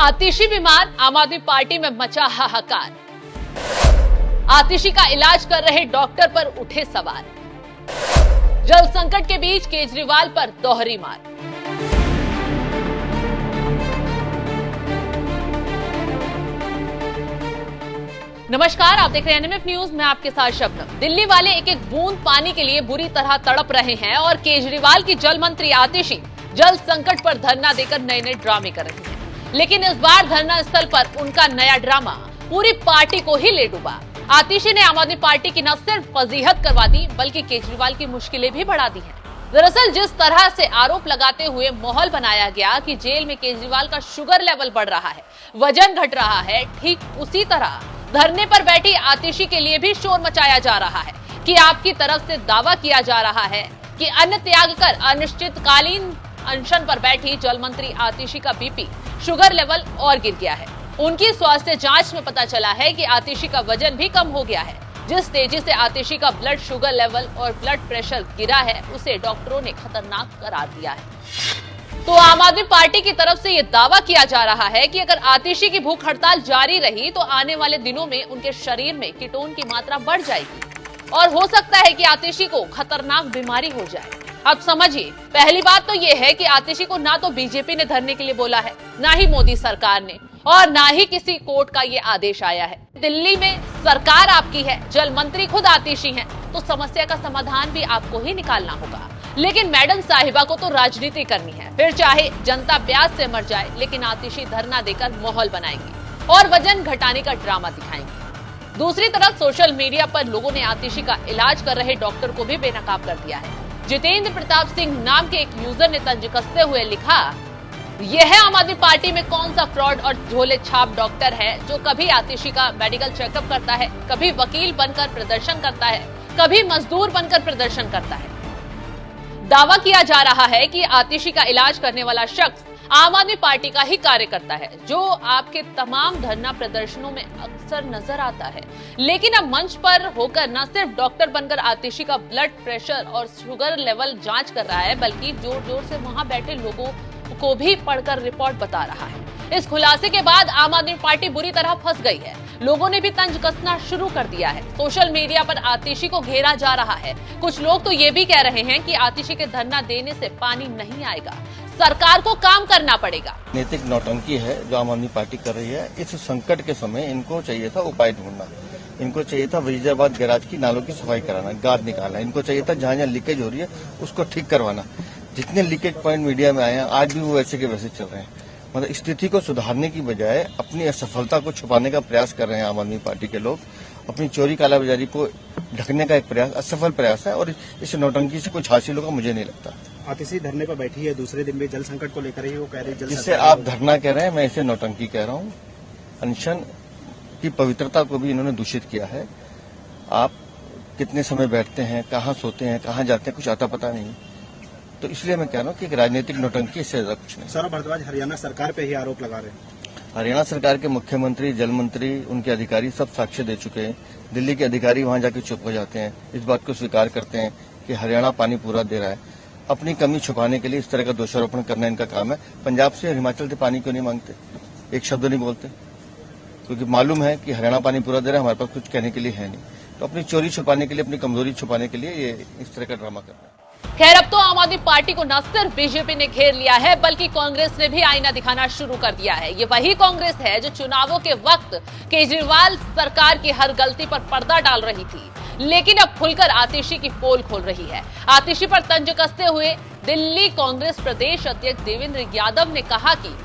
आतिशी बीमार, आम आदमी पार्टी में मचा हाहाकार। आतिशी का इलाज कर रहे डॉक्टर पर उठे सवाल। जल संकट के बीच केजरीवाल पर दोहरी मार। नमस्कार, आप देख रहे हैं एनएमएफ न्यूज। मैं आपके साथ शबनम। दिल्ली वाले एक एक बूंद पानी के लिए बुरी तरह तड़प रहे हैं और केजरीवाल की जल मंत्री आतिशी जल संकट पर धरना देकर नए नए ड्रामे कर रही हैं। लेकिन इस बार धरना स्थल पर उनका नया ड्रामा पूरी पार्टी को ही ले डूबा। आतिशी ने आम आदमी पार्टी की न सिर्फ फजीहत करवा दी बल्कि केजरीवाल की मुश्किलें भी बढ़ा दी हैं। दरअसल जिस तरह से आरोप लगाते हुए माहौल बनाया गया कि जेल में केजरीवाल का शुगर लेवल बढ़ रहा है, वजन घट रहा है, ठीक उसी तरह धरने पर बैठी आतिशी के लिए भी शोर मचाया जा रहा है कि आपकी तरफ से दावा किया जा रहा है कि अन्न त्याग कर अनिश्चितकालीन अनशन पर बैठी जल मंत्री आतिशी का बीपी शुगर लेवल और गिर गया है। उनकी स्वास्थ्य जांच में पता चला है कि आतिशी का वजन भी कम हो गया है। जिस तेजी से आतिशी का ब्लड शुगर लेवल और ब्लड प्रेशर गिरा है उसे डॉक्टरों ने खतरनाक करार दिया है। तो आम आदमी पार्टी की तरफ से यह दावा किया जा रहा है कि अगर आतिशी की भूख हड़ताल जारी रही तो आने वाले दिनों में उनके शरीर में कीटोन की मात्रा बढ़ जाएगी और हो सकता है कि आतिशी को खतरनाक बीमारी हो जाए। अब समझिए, पहली बात तो यह है कि आतिशी को ना तो बीजेपी ने धरने के लिए बोला है, ना ही मोदी सरकार ने, और ना ही किसी कोर्ट का ये आदेश आया है। दिल्ली में सरकार आपकी है, जल मंत्री खुद आतिशी हैं, तो समस्या का समाधान भी आपको ही निकालना होगा। लेकिन मैडम साहिबा को तो राजनीति करनी है, फिर चाहे जनता प्यास से मर जाए, लेकिन आतिशी धरना देकर माहौल बनाएंगी और वजन घटाने का ड्रामा दिखाएंगी। दूसरी तरफ सोशल मीडिया पर लोगों ने आतिशी का इलाज कर रहे डॉक्टर को भी बेनकाब कर दिया है। जितेंद्र प्रताप सिंह नाम के एक यूजर ने तंज कसते हुए लिखा, यह आम आदमी पार्टी में कौन सा फ्रॉड और झोले छाप डॉक्टर है जो कभी आतिशी का मेडिकल चेकअप करता है, कभी वकील बनकर प्रदर्शन करता है, कभी मजदूर बनकर प्रदर्शन करता है। दावा किया जा रहा है कि आतिशी का इलाज करने वाला शख्स आम आदमी पार्टी का ही कार्यकर्ता है जो आपके तमाम धरना प्रदर्शनों में अक्सर नजर आता है। लेकिन अब मंच पर होकर न सिर्फ डॉक्टर बनकर आतिशी का ब्लड प्रेशर और शुगर लेवल जांच कर रहा है बल्कि जोर जोर से वहां बैठे लोगों को भी पढ़कर रिपोर्ट बता रहा है। इस खुलासे के बाद आम आदमी पार्टी बुरी तरह फंस गई है। लोगों ने भी तंज कसना शुरू कर दिया है। सोशल मीडिया पर आतिशी को घेरा जा रहा है। कुछ लोग तो ये भी कह रहे हैं कि आतिशी के धरना देने से पानी नहीं आएगा, सरकार को काम करना पड़ेगा। नैतिक नौटंकी है जो आम आदमी पार्टी कर रही है। इस संकट के समय इनको चाहिए था उपाय ढूंढना। इनको चाहिए था वजीराबाद गैराज की नालों की सफाई कराना, गाद निकालना। इनको चाहिए था जहां जहां लीकेज हो रही है उसको ठीक करवाना। जितने लीकेज पॉइंट मीडिया में आए हैं आज भी वो वैसे के वैसे चल रहे हैं। मतलब स्थिति को सुधारने की बजाय अपनी असफलता को छुपाने का प्रयास कर रहे हैं आम आदमी पार्टी के लोग। अपनी चोरी कालाबाजारी को ढकने का एक प्रयास, असफल प्रयास है और इस नौटंकी से कुछ हासिल होगा मुझे नहीं लगता। आतिशी धरने पर बैठी है, दूसरे दिन भी जल संकट को लेकर ही वो कह रही है। जिससे आप धरना कह रहे हैं मैं इसे नौटंकी कह रहा हूँ। अनशन की पवित्रता को भी इन्होंने दूषित किया है। आप कितने समय बैठते हैं, कहाँ सोते हैं, कहाँ जाते हैं, कुछ आता पता नहीं। तो इसलिए मैं कह रहा हूँ कि एक राजनीतिक नौटंकी इससे ज्यादा कुछ नहीं। सौरभ भारद्वाज हरियाणा सरकार पे ही आरोप लगा रहे हैं। हरियाणा सरकार के मुख्यमंत्री, जल मंत्री, उनके अधिकारी सब साक्ष्य दे चुके हैं। दिल्ली के अधिकारी वहां जाकर चुप हो जाते हैं, इस बात को स्वीकार करते हैं कि हरियाणा पानी पूरा दे रहा है। अपनी कमी छुपाने के लिए इस तरह का दोषारोपण करना इनका काम है। पंजाब से और हिमाचल से पानी क्यों नहीं मांगते, एक शब्द नहीं बोलते? क्योंकि मालूम है कि हरियाणा पानी पूरा दे रहा है, हमारे पास कुछ कहने के लिए है नहीं। तो अपनी चोरी छुपाने के लिए, अपनी कमजोरी छुपाने के लिए ये इस तरह का ड्रामा कर रहा है। खैर, अब तो आम आदमी पार्टी को न सिर्फ बीजेपी ने घेर लिया है बल्कि कांग्रेस ने भी आईना दिखाना शुरू कर दिया है। ये वही कांग्रेस है जो चुनावों के वक्त केजरीवाल सरकार की हर गलती पर पर्दा डाल रही थी, लेकिन अब खुलकर आतिशी की पोल खोल रही है। आतिशी पर तंज कसते हुए दिल्ली कांग्रेस प्रदेश अध्यक्ष देवेंद्र यादव ने कहा कि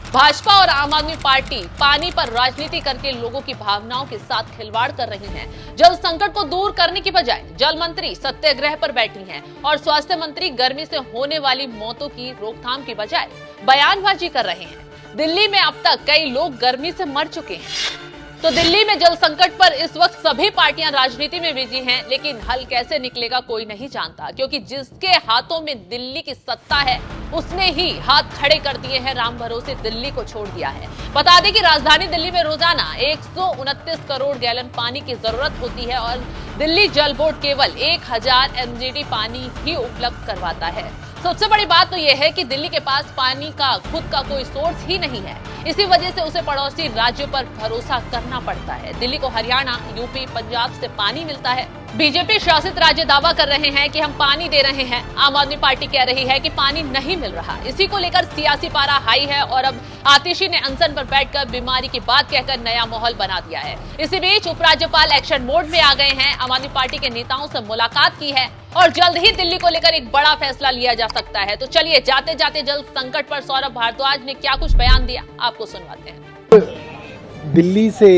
भाजपा और आम आदमी पार्टी पानी पर राजनीति करके लोगों की भावनाओं के साथ खिलवाड़ कर रही हैं। जल संकट को दूर करने की बजाय जल मंत्री सत्याग्रह पर बैठी हैं और स्वास्थ्य मंत्री गर्मी से होने वाली मौतों की रोकथाम की बजाय बयानबाजी कर रहे हैं। दिल्ली में अब तक कई लोग गर्मी से मर चुके हैं। तो दिल्ली में जल संकट पर इस वक्त सभी पार्टियां राजनीति में बिजी हैं, लेकिन हल कैसे निकलेगा कोई नहीं जानता, क्योंकि जिसके हाथों में दिल्ली की सत्ता है उसने ही हाथ खड़े कर दिए हैं, राम भरोसे दिल्ली को छोड़ दिया है। बता दें कि राजधानी दिल्ली में रोजाना 129 करोड़ गैलन पानी की जरूरत होती है और दिल्ली जल बोर्ड केवल 1000 MGD पानी ही उपलब्ध करवाता है। सबसे बड़ी बात तो यह है कि दिल्ली के पास पानी का खुद का कोई सोर्स ही नहीं है। इसी वजह से उसे पड़ोसी राज्यों पर भरोसा करना पड़ता है। दिल्ली को हरियाणा, यूपी, पंजाब से पानी मिलता है। बीजेपी शासित राज्य दावा कर रहे हैं कि हम पानी दे रहे हैं। आम आदमी पार्टी कह रही है कि पानी नहीं मिल रहा। इसी को लेकर सियासी पारा हाई है और अब आतिशी ने अनशन पर बैठकर बीमारी की बात कहकर नया माहौल बना दिया है। इसी बीच उपराज्यपाल एक्शन मोड में आ गए हैं। आम आदमी पार्टी के नेताओं से मुलाकात की है और जल्द ही दिल्ली को लेकर एक बड़ा फैसला लिया जा सकता है। तो चलिए जाते जाते जल संकट पर सौरभ भारद्वाज ने क्या कुछ बयान दिया, आपको सुनवाते हैं। दिल्ली से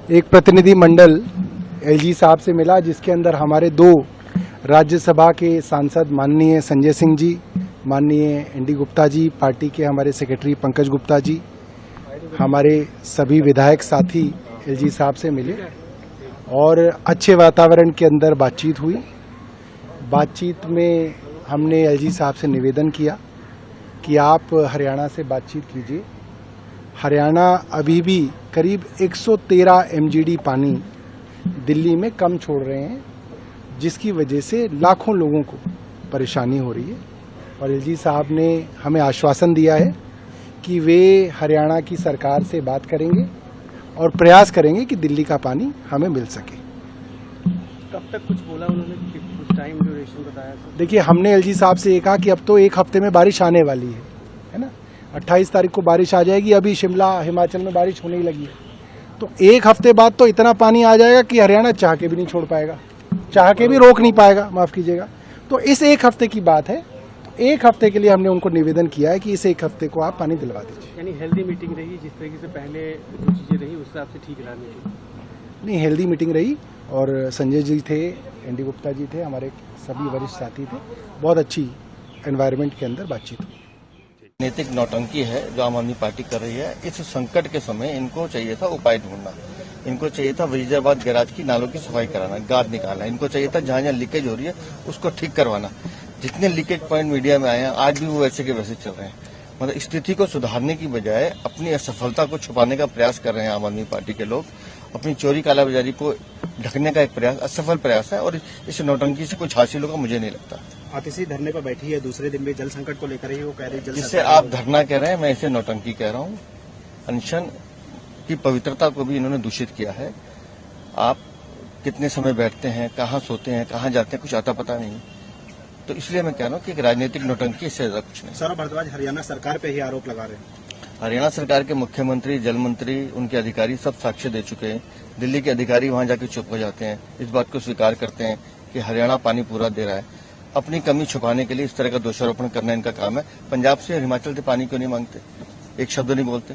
एक प्रतिनिधि मंडल एलजी साहब से मिला, जिसके अंदर हमारे 2 राज्यसभा के सांसद माननीय संजय सिंह जी, माननीय एनडी गुप्ता जी, पार्टी के हमारे सेक्रेटरी पंकज गुप्ता जी, हमारे सभी विधायक साथी एलजी साहब से मिले और अच्छे वातावरण के अंदर बातचीत हुई। बातचीत में हमने एलजी साहब से निवेदन किया कि आप हरियाणा से बातचीत कीजिए। हरियाणा अभी भी करीब 113 एमजीडी पानी दिल्ली में कम छोड़ रहे हैं, जिसकी वजह से लाखों लोगों को परेशानी हो रही है। और एलजी साहब ने हमें आश्वासन दिया है कि वे हरियाणा की सरकार से बात करेंगे और प्रयास करेंगे कि दिल्ली का पानी हमें मिल सके। कब तक कुछ बोला उन्होंने, कुछ टाइम ड्यूरेशन बताया? देखिए, हमने एलजी साहब से ये कहा कि अब तो 1 हफ्ते में बारिश आने वाली है ना। 28 तारीख को बारिश आ जाएगी। अभी शिमला, हिमाचल में बारिश होने ही लगी है, तो 1 हफ्ते बाद तो इतना पानी आ जाएगा कि हरियाणा चाह के भी नहीं छोड़ पाएगा, चाह के भी रोक नहीं पाएगा, माफ कीजिएगा। तो इस 1 हफ्ते की बात है। तो 1 हफ्ते के लिए हमने उनको निवेदन किया है कि इस 1 हफ्ते को आप पानी दिलवा दीजिए। यानी हेल्दी मीटिंग रही, जिस तरीके से पहले जो चीजें रही उस हिसाब से ठीक रहा मीटिंग? नहीं, हेल्दी मीटिंग रही और संजय जी थे, एनडी गुप्ता जी थे, हमारे सभी वरिष्ठ साथी थे। बहुत अच्छी एनवायरनमेंट के अंदर बातचीत हुई। राजनीतिक नौटंकी है जो आम आदमी पार्टी कर रही है। इस संकट के समय इनको चाहिए था उपाय ढूंढना। इनको चाहिए था वजीराबाद गैराज की नालों की सफाई कराना, गाद निकालना। इनको चाहिए था जहां जहां लीकेज हो रही है उसको ठीक करवाना। जितने लीकेज पॉइंट मीडिया में आए हैं आज भी वो वैसे के वैसे चल रहे हैं। मतलब स्थिति को सुधारने की बजाय अपनी असफलता को छुपाने का प्रयास कर रहे हैं आम आदमी पार्टी के लोग। अपनी चोरी कालाबाजारी को ढकने का एक प्रयास, असफल प्रयास है और इस नौटंकी से कुछ हासिल होगा मुझे नहीं लगता। आतिशी धरने पर बैठी है, दूसरे दिन भी जल संकट को लेकर ही वो कह रही है। जिससे आप धरना कह रहे हैं, मैं इसे नौटंकी कह रहा हूँ। अनशन की पवित्रता को भी इन्होंने दूषित किया है। आप कितने समय बैठते हैं, कहाँ सोते हैं, कहाँ जाते हैं, कुछ आता पता नहीं। तो इसलिए मैं कह रहा हूँ कि एक राजनीतिक नौटंकी इससे ज्यादा कुछ नहीं। सौरभ भारद्वाज हरियाणा सरकार पे ही आरोप लगा रहे हैं। हरियाणा सरकार के मुख्यमंत्री, जल मंत्री, उनके अधिकारी सब साक्ष्य दे चुके हैं। दिल्ली के अधिकारी वहां जाकर चुप हो जाते हैं, इस बात को स्वीकार करते हैं कि हरियाणा पानी पूरा दे रहा है। अपनी कमी छुपाने के लिए इस तरह का दोषारोपण करना इनका काम है। पंजाब से और हिमाचल से पानी क्यों नहीं मांगते, एक शब्द नहीं बोलते।